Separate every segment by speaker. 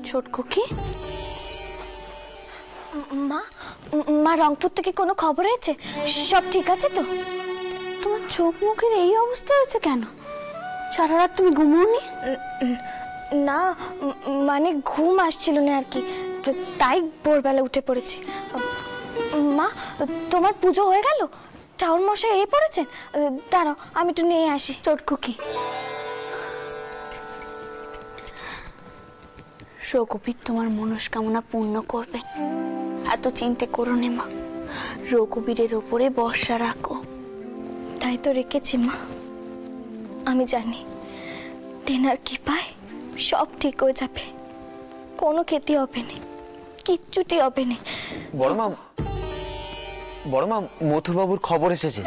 Speaker 1: ছোটকু কি
Speaker 2: মা মা রংপুর থেকে কোনো খবর আছে? সব ঠিক আছে তো?
Speaker 1: তোমার চোখ মুখের এই অবস্থা হয়েছে কেন? সারা রাত তুমি ঘুমোওনি?
Speaker 2: না মানে ঘুম আসছিল না আর কি, তাই ভোরবেলা উঠে পড়েছি। মা তোমার পুজো হয়ে গেল? টাউন মশাই এ পড়েছেন, দাঁড়াও আমি একটু নিয়ে আসি।
Speaker 1: ছোটকু কি রঘুবীর তোমার মনস্কামনা পূর্ণ করবেন, এত চিন্তা করো নে মা। রঘুবীরের ওপরে ভরসা রাখো।
Speaker 2: তাই তো রেখেছি মা। আমি জানি তেনার কৃপায় সব ঠিক হয়ে যাবে, কোনো ক্ষতি হবে না, কিচ্ছুটি হবে না।
Speaker 3: বড়মা মথুরবাবুর খবর এসেছে,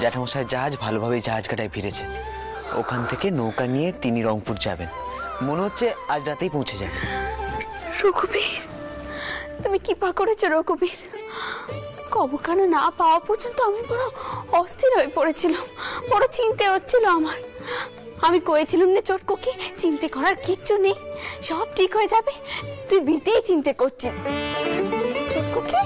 Speaker 3: জ্যাঠামশাই জাহাজ ভালোভাবে জাহাজ কাটায় ফিরেছে। ওখান থেকে নৌকা নিয়ে তিনি রংপুর যাবেন, মনে হচ্ছে আজ রাতেই পৌঁছে যাবে।
Speaker 1: রঘুবীর তুমি কি পা করেছো রঘুবীর? খবরখানা না পাওয়া পর্যন্ত আমি বড় অস্থির হয়ে পড়েছিলাম, বড় চিন্তা হচ্ছিল আমার। আমি কয়েছিলাম না ছোটকুকি চিন্তা করার কিচ্ছু নেই, সব ঠিক হয়ে যাবে, তুই বিতেই চিন্তা করছিস। ছোটকুকি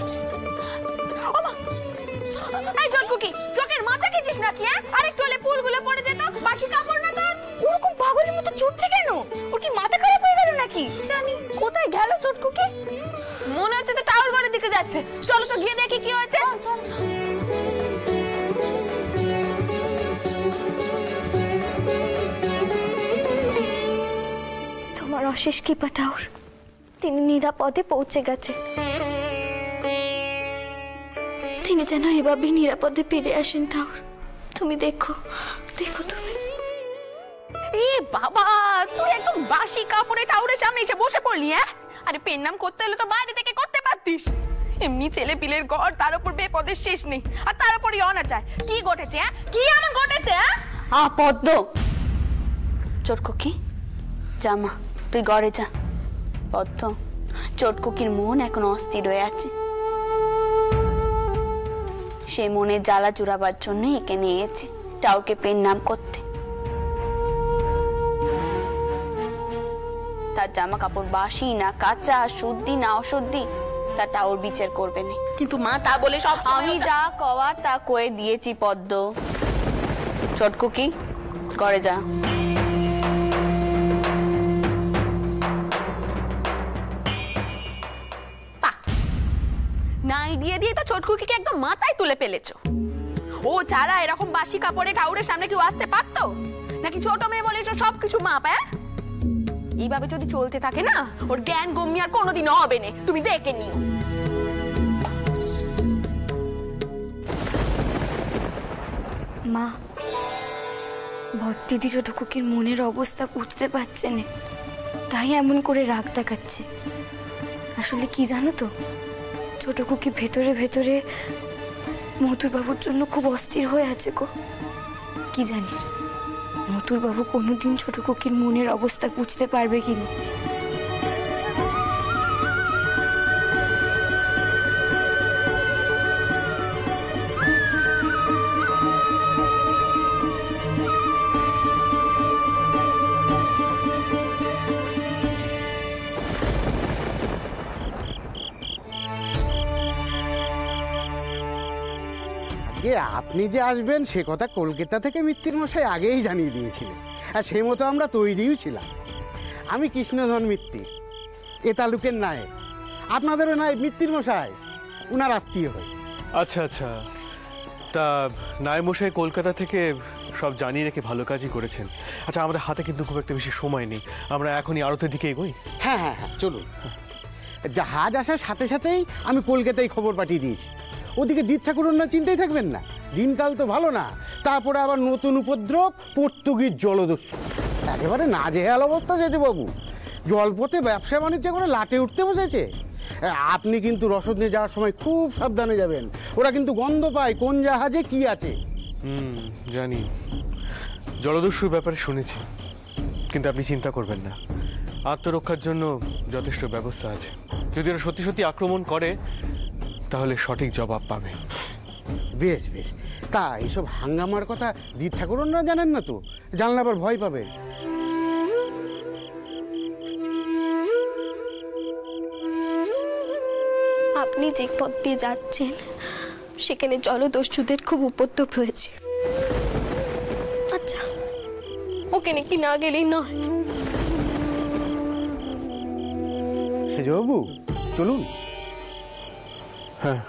Speaker 1: এই ছোটকুকি চোখের মাথা খেয়েছিস নাকি? আরেকটু হলে ফুলগুলো পড়ে যেত, বাসি কাপড় না তোর? ওরকম পাগলের মতো ছুটছে কেন? ওর কি মাথা খারাপ হয়ে গেল নাকি? জানি কোথায় গেল ছোটকুকি? মনে হচ্ছে তো টাওয়ার ঘরের দিকে যাচ্ছে, চলো তো গিয়ে দেখি কি হয়েছে। চল চল।
Speaker 2: তোমার অশেষ কৃপা টাওর, তিনি নিরাপদে পৌঁছে গেছে। তিনি যেন এভাবে নিরাপদে ফিরে আসেন টাওর, তুমি দেখো দেখো তুমি।
Speaker 1: এ বাবা, তুই একদম বাসি কাপড়ে টাওরের সামনে এসে বসে পড়লি? আরে পেন নাম করতে হলে তো বাইরে থেকে করতে পারতিস। এমনি ছেলে পিলের ঘর, তার উপর বেপদের শেষ নেই, আর তার উপরই অনাচার। কি ঘটেছে? কি এমন ঘটেছে? পদ্ম ছোটকুকি জামা তুই ঘরে যা। পদ্ম ছোটকুকির মন এখন অস্থির হয়ে আছে, সে মনে জ্বালা জুড়াবার জন্য একে নিয়েছে টাউরকে পেন নাম করতে। তার জামা কাপড় বাসি না কাঁচা, শুদ্ধি না অশুদ্ধি, তা টাউর বিচার করবে না। কিন্তু মা তা বলে সব আমি যা কওয়ার তা কয়ে দিয়েছি পদ্ম। ছোটকুকি ঘরে যা। নাই দিয়ে দিয়ে তো ছোটকুকিকে একদম মাথায় তুলে ফেলেছো। ও ছাড়া এরকম বাসি কাপড়ে টাউরের সামনে কেউ আসতে পারতো নাকি? ছোট মেয়ে বলে সবকিছু মাপ? এইভাবে যদি চলতে থাকে না, ওর জ্ঞান গম্যি আর কোনোদিনও হবে না, তুমি দেখে নিও।
Speaker 2: মা ভক্তিদি ছোটকুকির মনের অবস্থা বুঝতে পারছে না, তাই এমন করে রাগ দেখাচ্ছে। আসলে কি জানো তো, ছোটকুকি ভেতরে ভেতরে মথুরবাবুর জন্য খুব অস্থির হয়ে আছে গো। কি জানি মথুরবাবু কোনোদিন ছোটকুকির মনের অবস্থা বুঝতে পারবে কিনা।
Speaker 4: আপনি যে আসবেন সে কথা কলকাতা থেকে মিত্তির মশাই আগেই জানিয়ে দিয়েছিলেন, আর সেই মতো আমরা তৈরিও ছিলাম। আমি কৃষ্ণধন মিত্তির, এ তালুকের নায়ক। আপনাদেরও নায়ক মিত্তির মশাই, উনার আত্মীয় হই।
Speaker 5: আচ্ছা আচ্ছা, তা নায়ক মশাই কলকাতা থেকে সব জানিয়ে রেখে ভালো কাজই করেছেন। আচ্ছা, আমাদের হাতে কিন্তু খুব একটা বেশি সময় নেই, আমরা এখনই আড়তের দিকে এগোই।
Speaker 4: হ্যাঁ হ্যাঁ হ্যাঁ চলুন। জাহাজ আসার সাথে সাথেই আমি কলকাতায় খবর পাঠিয়ে দিয়েছি। ওদিকে জিৎ ঠাকুর না চিন্তাই থাকবেন না, দিনকাল তো ভালো না, তারপরে আবার নতুন উপদ্রব পর্তুগিজ জলদস্যু, একেবারে নাজেহাল অবস্থা যেতে বাবু। জলপথে ব্যবসা বাণিজ্য করে লাটে উঠতে বসেছে। আপনি কিন্তু রসদ নিয়ে যাওয়ার সময় খুব সাবধানে যাবেন, ওরা কিন্তু গন্ধ পায় কোন জাহাজে কি আছে।
Speaker 5: জানি, জলদস্যুর ব্যাপারে শুনেছি, কিন্তু আপনি চিন্তা করবেন না, আত্মরক্ষার জন্য যথেষ্ট ব্যবস্থা আছে। যদি ওরা সত্যি সত্যি আক্রমণ করে তাহলে সঠিক জবাব পাবে।
Speaker 4: বেশ বেশ, তা এইসব হাঙ্গামার কথা জিৎ ঠাকুররা জানেন না তো, জানলে আবার ভয় পাবে।
Speaker 2: আপনি যে পথ দিয়ে যাচ্ছেন সেখানে জলদস্যুদের খুব উপদ্রব রয়েছে। আচ্ছা, ওখানে কি না গেলেই নয়?
Speaker 4: সেজবাবু চলুন।
Speaker 5: হ্যাঁ,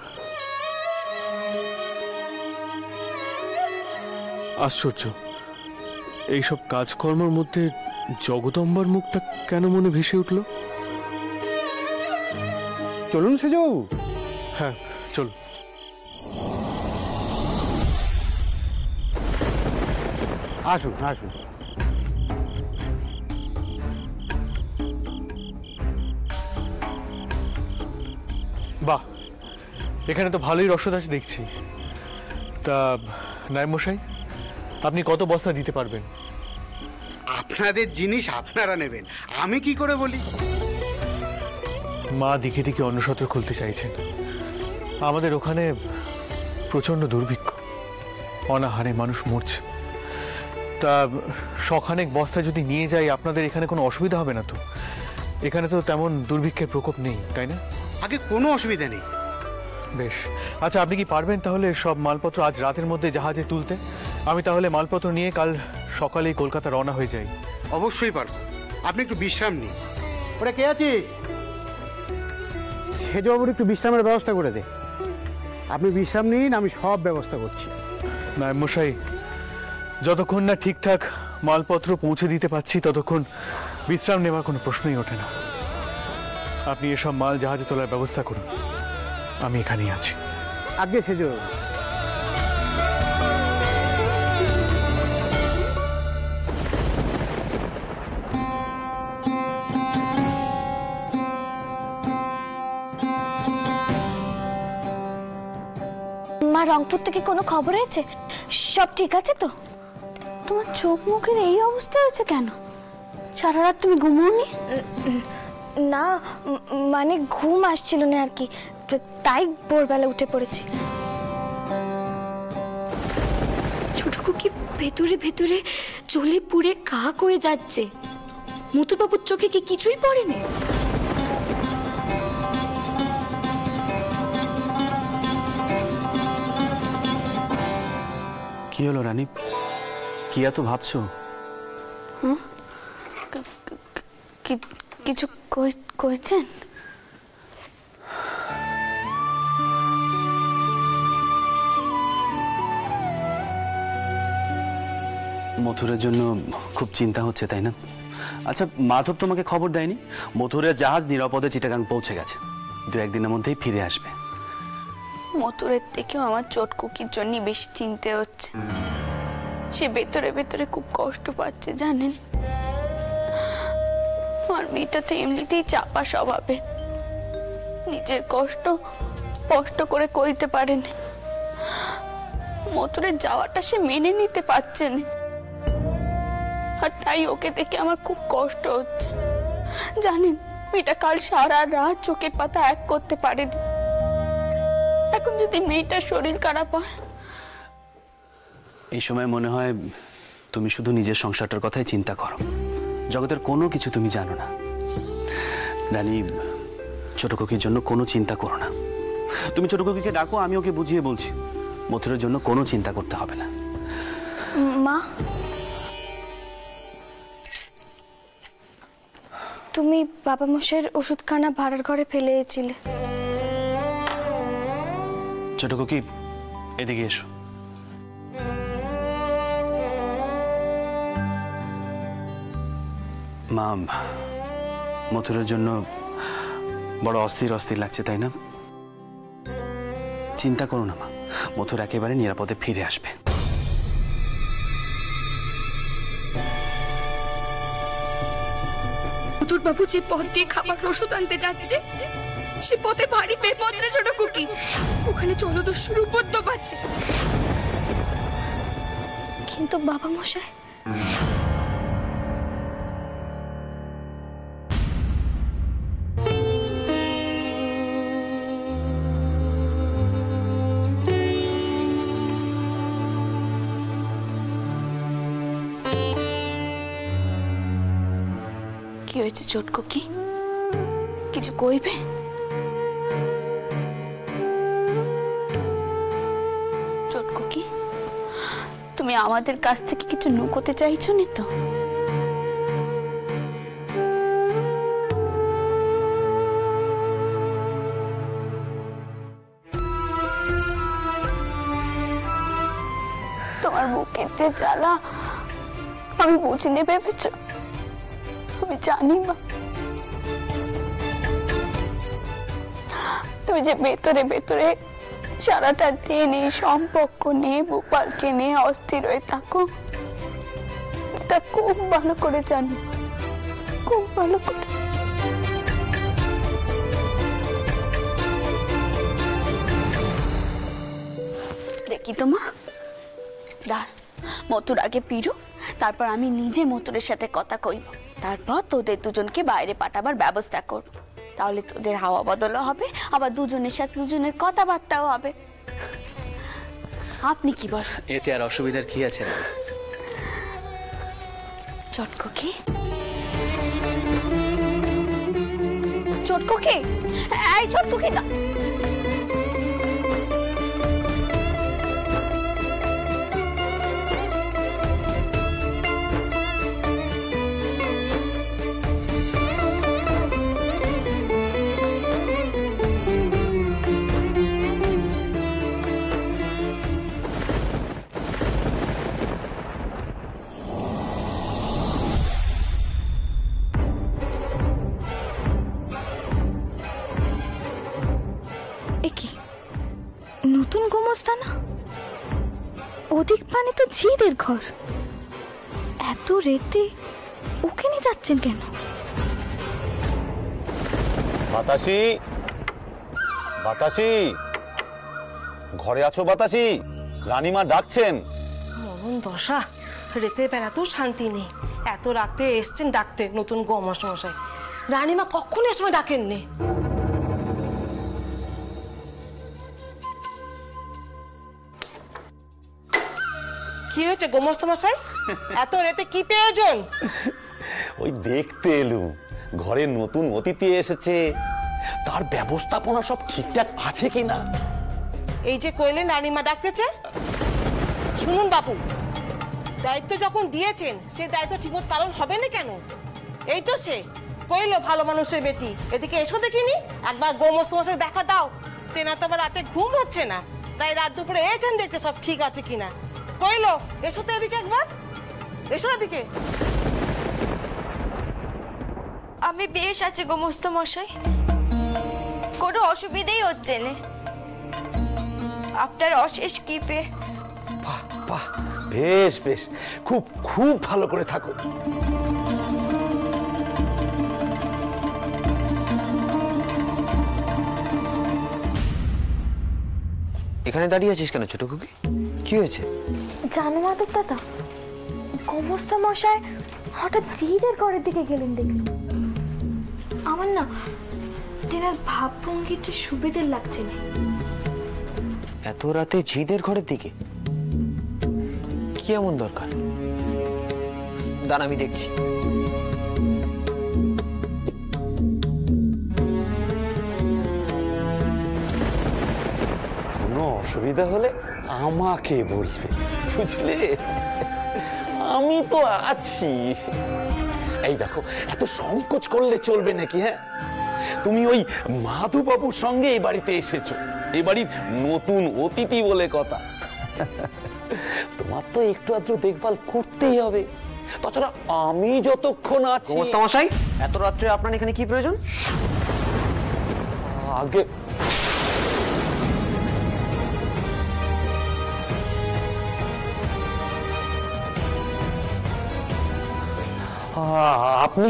Speaker 5: আশ্চর্য, এইসব কাজকর্মের মধ্যে জগদম্বার মুখটা কেন মনে ভেসে উঠল?
Speaker 4: চলুন সেজবাবু।
Speaker 5: হ্যাঁ চল।
Speaker 4: আসুন আসুন।
Speaker 5: বাহ, এখানে তো ভালোই রসদ আছে দেখছি। তা নায়েব মশাই, আপনি কত বস্তা দিতে পারবেন?
Speaker 4: আপনাদের জিনিস আপনারা নেবেন, আমি কি করে বলি?
Speaker 5: মা দিকে দিকে অন্নসত্র খুলতে চাইছেন। আমাদের ওখানে প্রচন্ড দুর্ভিক্ষ, অনাহারে মানুষ মরছে। তা শখানেক বস্তা যদি নিয়ে যাই আপনাদের এখানে কোনো অসুবিধা হবে না তো? এখানে তো তেমন দুর্ভিক্ষের প্রকোপ নেই, তাই না?
Speaker 4: আগে কোনো অসুবিধা নেই।
Speaker 5: বেশ, আচ্ছা, আপনি কি পারবেন তাহলে সব মালপত্র আজ রাতের মধ্যে জাহাজে তুলতে? আমি তাহলে মালপত্র নিয়ে কাল সকালেই কলকাতা রওনা হয়ে যাই।
Speaker 4: অবশ্যই পারবো, আপনি একটু বিশ্রাম নিন। ওরা কে আছিস? সেজবাবুর একটু বিশ্রামের ব্যবস্থা করে দে। আপনি বিশ্রাম নিন, আমি সব ব্যবস্থা করছি।
Speaker 5: নায়েব মশাই, যতক্ষণ না ঠিকঠাক মালপত্র পৌঁছে দিতে পারছি ততক্ষণ বিশ্রাম নেওয়ার কোনো প্রশ্নই ওঠে না। আপনি এসব মাল জাহাজে তোলার ব্যবস্থা করুন, আমি এখানেই আছি।
Speaker 4: আগে সেজবাবু।
Speaker 2: মা, রংপুর থেকে কোনো খবর হয়েছে? সব ঠিক আছে তো? তোমার চোখ মুখের এই অবস্থা হয়েছে কেন? সারা রাত তুমি ঘুমোওনি? না, মানে ঘুম আসছিল না আর কি, তাই ভোরবেলা উঠে পড়েছি। ছোট খুকি ভেতরে ভেতরে জ্বলে পুড়ে কাক হয়ে যাচ্ছে। মতুবাবুর চোখে কি কিছুই পড়েনি?
Speaker 6: কি হলো রানী, কি এত ভাবছো?
Speaker 2: কিছু কইছেন?
Speaker 6: মথুরের জন্য খুব চিন্তা হচ্ছে, তাই না? আচ্ছা, মাধব তোমাকে খবর দেয়নি? মথুরের জাহাজ নিরাপদে চিটাগাং পৌঁছে গেছে, 2-1 দিনের মধ্যেই ফিরে আসবে।
Speaker 1: মথুরের থেকেও আমার চটকুকির জন্য বেশি চিন্তা হচ্ছে। সে ভেতরে ভেতরে খুব কষ্ট পাচ্ছে, জানেন? আমার মেয়েটা তো এমনিতেই চাপা স্বভাবে, নিজের কষ্ট স্পষ্ট করে কইতে পারেনি। মথুরের যাওয়াটা সে মেনে নিতে পারছে না, আর তাই ওকে দেখে আমার খুব কষ্ট হচ্ছে। জানেন, মেয়েটা কাল সারা রাত চোখের পাতা এক করতে পারেনি। এখন যদি মেয়েটার শরীর খারাপ হয়।
Speaker 6: এই সময় মনে হয় তুমি শুধু নিজের সংসারটার কথাই চিন্তা করো, জগতের কোনো কিছু তুমি জানো না। রানী, ছোট খুকির জন্য কোনো চিন্তা করো না। তুমি ছোট খুকিকে ডাকো, আমি ওকে বুঝিয়ে বলছি। মথুরের জন্য কোনো চিন্তা করতে হবে না।
Speaker 2: মা, তুমি বাবা মশাইয়ের ওষুধখানা ভাড়ার ঘরে ফেলে এসেছিলে।
Speaker 6: ছোট খুকি, এদিকে এসো। মা, মথুরের জন্য বড় অস্থির অস্থির লাগছে, তাই না? চিন্তা করো না মা, মথুর একেবারে নিরাপদে ফিরে আসবে।
Speaker 2: মথুর বাবু যে পথ দিয়ে খাবার ওষুধ আনতে যাচ্ছে সে পথে ভারী বিপদ রে ছোট খুকি। ওখানে জলদস্যুর উপদ্রব আছে। কিন্তু বাবা মশাই,
Speaker 1: কি হয়েছে চটকুকি? কিছু কইবে?
Speaker 2: তুমি আমাদের কাছ থেকে কিছু লুকোতে চাইছো নি তো? তোমার বুকের যে জ্বালা আমি বুঝিনি ভেবেছ? আমি জানি মা, তুমি যে ভেতরে ভেতরে সারাটা দিন এই সম্পর্ক নিয়ে গোপালকে নিয়ে অস্থির হয়ে থাকো, তা খুব ভালো করে জানি, খুব ভালো করে। দেখি তো মা, দাঁড়, মতুর আগে পিরু, তারপর আমি নিজে মতুরের সাথে কথা কইব, তারপর তোদের দুজনকে বাইরে পাঠাবার ব্যবস্থা করব। তাহলে তোদের হাওয়া বদলও হবে, আবার দুজনের সাথে দুজনের কথাবার্তাও হবে। আপনি কি বল?
Speaker 6: এতে আর অসুবিধার কি আছে?
Speaker 2: চটকো কি? চটকো কি? এই চটকো কি? নতুন গোমস্তানা, ওদিক মানে তো ঝিদের ঘর। এত রেতে ওকে নিয়ে যাচ্ছেন কেন?
Speaker 7: বাতাসি, বাতাসি, ঘরে আছো বাতাসি? রানীমা ডাকছেন।
Speaker 8: মরণ দশা, রেতের বেলা তো শান্তি নেই। এত রাতে এসছেন ডাকতে নতুন গোমস্তামশাই। রানীমা কখনো এ সময় ডাকেননি। কি হয়েছে গোমস্তামশাই? এত রাতে কি প্রয়োজন?
Speaker 7: ওই দেখতে এলুম, ঘরে নতুন অতিথি এসেছে, তার ব্যবস্থাপনা সব ঠিকঠাক আছে কিনা।
Speaker 8: এই যে কইলেন রানীমা ডাকতেছে, শুনুন বাবু, দায়িত্ব যখন দিয়েছেন সে দায়িত্ব ঠিকমতো পালন হবে না কেন? এই তো সে কইলো ভালো মানুষের বেটি, এদিকে এসো দেখিনি, একবার গোমস্তামশাই দেখা দাও। তেনা তো আবার রাতে ঘুম হচ্ছে না, তাই রাত দুপুরে এসেছেন দেখতে সব ঠিক আছে কিনা। কইলো এসো তো এদিকে, একবার এসো এদিকে।
Speaker 2: আমি বেশ আছে গোমস্তামশাই, কোনো অসুবিধাই হচ্ছে না। আপনার অশেষ কৃপে।
Speaker 7: বাহ বাহ, বেশ বেশ, খুব খুব ভালো করে থাকো।
Speaker 3: এখানে দাঁড়িয়ে আছিস কেন ছোট খুকি? কি হয়েছে?
Speaker 9: জানো মাধব দাদা, গোমস্তামশাই হঠাৎ ঝিদের ঘরের দিকে গেলেন দেখলাম। আমার না তেনার ভাবভঙ্গিটা সুবিধের লাগছে না।
Speaker 3: এত রাতে ঝিদের ঘরের দিকে কি এমন দরকার? দাঁড়া, আমি দেখছি।
Speaker 7: কোনো অসুবিধা হলে আমাকে বলবে, বুঝলে? আমি তো আছি। এই দেখো, এত সংকোচ করলে চলবে নাকি? হ্যাঁ, তুমি ওই মাধু বাবুর সঙ্গে এই বাড়িতে এসেছো, এই বাড়ির নতুন অতিথি বলে কথা। তোমার তো একটু আধটু দেখভাল করতেই হবে। তাছাড়া আমি যতক্ষণ আছি।
Speaker 3: গোমস্তামশাই, এত রাত্রে আপনার এখানে কি প্রয়োজন?
Speaker 7: আগে আপনি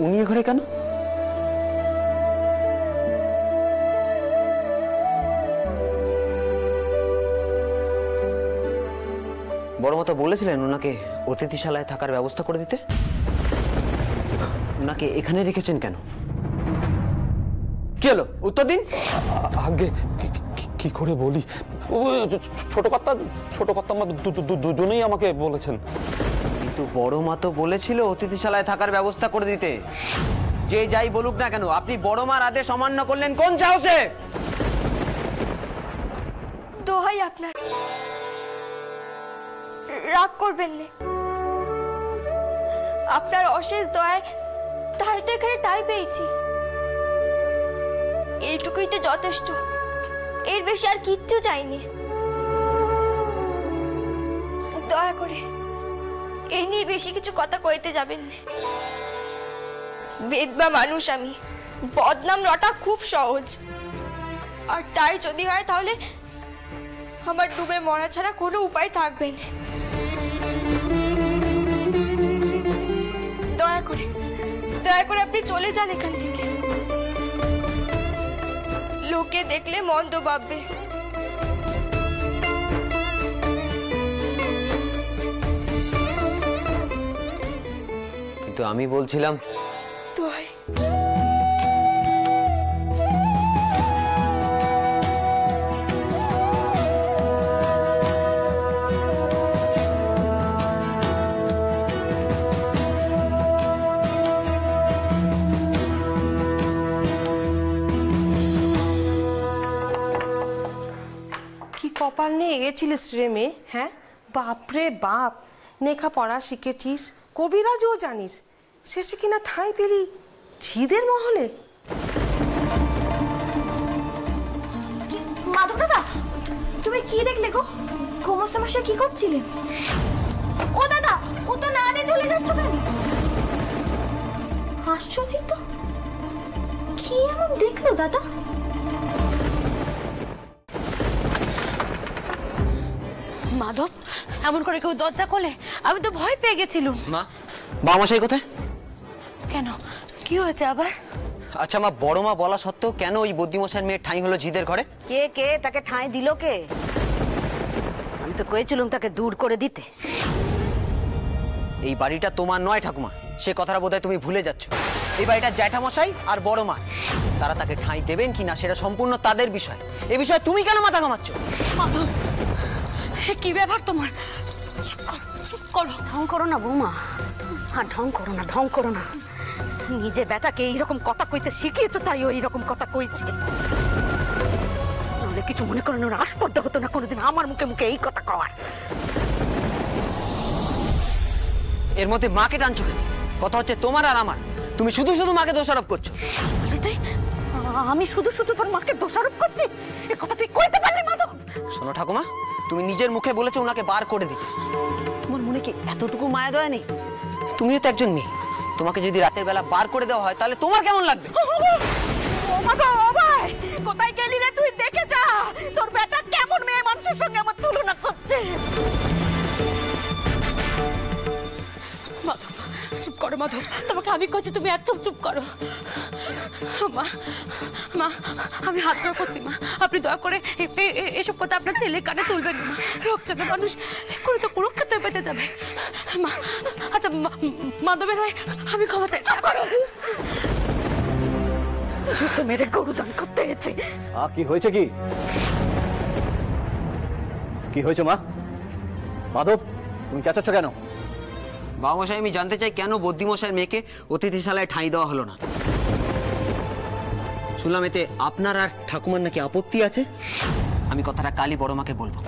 Speaker 3: উনি এ ঘরে কেন? বড় মাতা বলেছিলেন ওনাকে অতিথিশালায় থাকার ব্যবস্থা করে দিতে। ওনাকে এখানে রেখেছেন কেন? কি হলো, উত্তর দিন।
Speaker 7: আগে কি করে বলি? ছোট কর্তা মা দুজনেই আমাকে বলেছেন।
Speaker 3: কিন্তু বড় মা তো বলেছিল অতিথিশালায় থাকার ব্যবস্থা করে দিতে। যে যাই বলুক না কেন, আপনি বড় মার আদেশ অমান্য করলেন কোন সাহসে?
Speaker 2: দোহাই আপনার, রাগ করবেন না। আপনার অশেষ দয়ায় তাই তো এখানে ঠাঁই পেয়েছি। এইটুকুই তো যথেষ্ট, এর বেশি আর কিচ্ছু চাইনি। দয়া করে এই নিয়ে বেশি কিছু কথা কইতে যাবেন না। বেদবা মানুষ আমি, বদনাম রটা খুব সহজ। আর তাই যদি হয় তাহলে আমার ডুবে মরা ছাড়া কোনো উপায় থাকবে না। দয়া করে আপনি চলে যান এখান থেকে। লোকে দেখলে মন্দ ভাববে।
Speaker 3: কিন্তু আমি বলছিলাম
Speaker 2: দোহাই,
Speaker 8: কপাল নিয়ে এগেছিলিস রে মেয়ে, হ্যাঁ? বাপরে বাপ, লেখাপড়া শিখেছিস, কবিরাজও জানিস, শেষে কিনা ঠাঁই পেলি ঝিদের মহলে।
Speaker 9: মাধব দাদা, তুমি কি দেখলে গো? গোমস্তামশাই কি করছিলেন? ও দাদা, ও তো না দিয়ে চলে যাচ্ছ কেন? আশ্চর্য তো, কি এমন দেখলো দাদা?
Speaker 1: মাধব, এমন করে কেউ দরজা খোলে? আমি তো ভয় পেয়ে গেছিলাম।
Speaker 3: মা, বামাশাই কোথায়?
Speaker 1: কেন, কি হয়েছে আবার?
Speaker 3: আচ্ছা মা, বড় মা বলা সত্ত্বেও কেন ওই বদ্যিমশাইয়ের মেয়ের ঠাঁই হলো জিদের ঘরে?
Speaker 10: কে তাকে ঠাঁই দিল কে? আমি তো কইছিলাম তাকে দূর করে দিতে।
Speaker 3: এই বাড়িটা তোমার নয় ঠাকুমা, সে কথাটা বোধহয় তুমি ভুলে যাচ্ছ। এই বাড়িটা জ্যাঠামশাই আর বড় মা, তারা তাকে ঠাঁই দেবেন কিনা সেটা সম্পূর্ণ তাদের বিষয়। এ বিষয়ে তুমি কেন মাথা ঘামাচ্ছ?
Speaker 1: মাধব, কি ব্যাপার তোমার? চুপ করো।
Speaker 10: ঢং করো না বৌমা, আর ঢং করো না। নিজে বেটাকে এইরকম কথা কইতে শিখিয়েছো, তাই ওই রকম কথা কইছে। নাহলে কিছু মনে করেন ওর আস্পর্ধা হতো না কোনোদিন আমার মুখে মুখে এই কথা কওয়ার।
Speaker 3: এর মধ্যে মাকে টানছো কেন? কথা হচ্ছে তোমার আর আমার, তুমি শুধু মাকে দোষারোপ করছো।
Speaker 10: আমি শুধু তোর মাকে দোষারোপ করছি? এ কথা তুই কইতে পারলি মাধব?
Speaker 3: শোনো ঠাকুমা, তুমি নিজের মুখে বলেছো ওনাকে বার করে দিতে। তোমার মনে কি এতটুকু মায়া দয়া নেই? তুমিও তো একজন মেয়ে, তোমাকে যদি রাতের বেলা বার করে দেওয়া হয় তাহলে তোমার কেমন লাগবে?
Speaker 10: কোথায় গেলি রে তুই? দেখে যা তোর বেটা কেমন মেয়ে মানুষের সঙ্গে আমার তুলনা করছে।
Speaker 1: মাধব, চুপ করো মাধব, তোমাকে আমি কইছি, তুমি একদম চুপ করো। মা, আমি হাত জোড় করছি মা, আপনি দয়া করে এসব কথা আপনার ছেলে কানে তুলবেন না। রক্তচোখা মানুষ করে তো কুরুক্ষেত্রে পেতে যাবে। মা, আচ্ছা মাধবের হয়ে আমি ক্ষমা চাই।
Speaker 10: মেরে গরু দান করতে গেছে।
Speaker 11: কি হয়েছে? কি হয়েছে মা? মাধব, তুমি চেঁচাচ্ছ কেন?
Speaker 3: বাবামশাই, আমি জানতে চাই কেন বদ্যিমশাইয়ের মেয়েকে অতিথিশালায় ঠাঁই দেওয়া হলো না? শুনলাম এতে আপনার আর ঠাকুমার নাকি আপত্তি আছে। আমি কথাটা কালই বড় মাকে বলবো।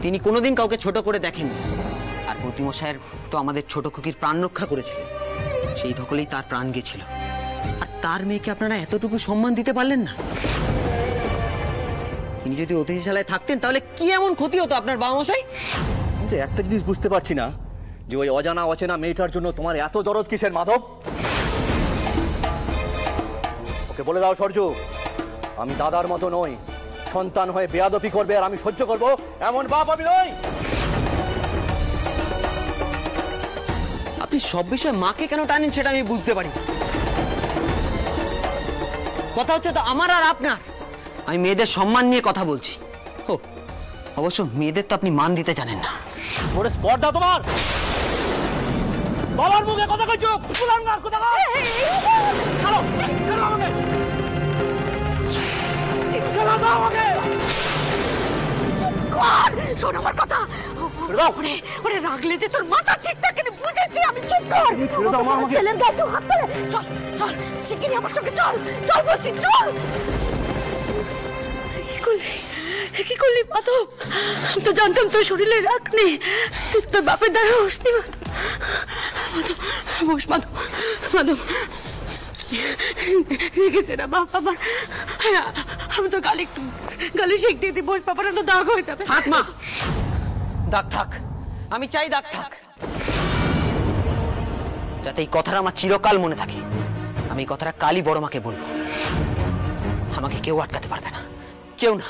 Speaker 3: তিনি কোনোদিন কাউকে ছোট করে দেখেননি, আর বদ্যিমশাইয়ের তো আমাদের ছোট খুকির প্রাণ রক্ষা করেছিলেন, সেই ধকলেই তার প্রাণ গেছিল। আর তার মেয়েকে আপনারা এতটুকু সম্মান দিতে পারলেন না? তিনি যদি অতিথিশালায় থাকতেন তাহলে কি এমন ক্ষতি হতো আপনার বাবামশাই?
Speaker 11: কিন্তু একটা জিনিস বুঝতে পারছি না, যে ওই অজানা অচেনা মেয়েটার জন্য তোমার এত দরদ কিসের মাধব? ওকে বলে দাও সরজু, আমি দাদার মতো নই, সন্তান হয়ে বেয়াদবি করবে আর আমি সহ্য করব এমন বাপ আমি নই।
Speaker 3: আপনি সব বিষয়ে মাকে কেন টানেন সেটা আমি বুঝতে পারি। কথা হচ্ছে তো আমার আর আপনার। আমি মেয়েদের সম্মান নিয়ে কথা বলছি। ও অবশ্য মেয়েদের তো আপনি মান দিতে জানেন না।
Speaker 11: ওরে স্পর্ধা তোমার? বাবার মুখে কথা কইছো? কুলাঙ্গার কথা কও। ছাড়ো, ছাড়ো আমাকে।
Speaker 10: শোন আমার কথা। ওরে রাগলে যে তোর মাথা ঠিক থাকে না, বুঝেছি আমি। চুপ কর। ছেলের গায়ে হাত তোলে। চল চল শিগগিরই আমার সঙ্গে চল। চল বলছি চল। কি করলি মাধব? আমি তো জানতাম তোর শরীরে রাগ নেই, তুই তোর বাপের দ্বারা হোসনি। বস মাধব। মাধব রেখেছে না বাপ আমার। আমি তো গালে শেক দিয়ে দিই। বস বাবার তো দাগ হয়ে যাবে।
Speaker 3: থাক মা, দাগ থাক, আমি চাই দাগ থাক, যাতে এই কথাটা আমার চিরকাল মনে থাকে। আমি এই কথাটা কালই বড় মাকে বলবো। আমাকে কেউ আটকাতে পারবে না, কেউ না।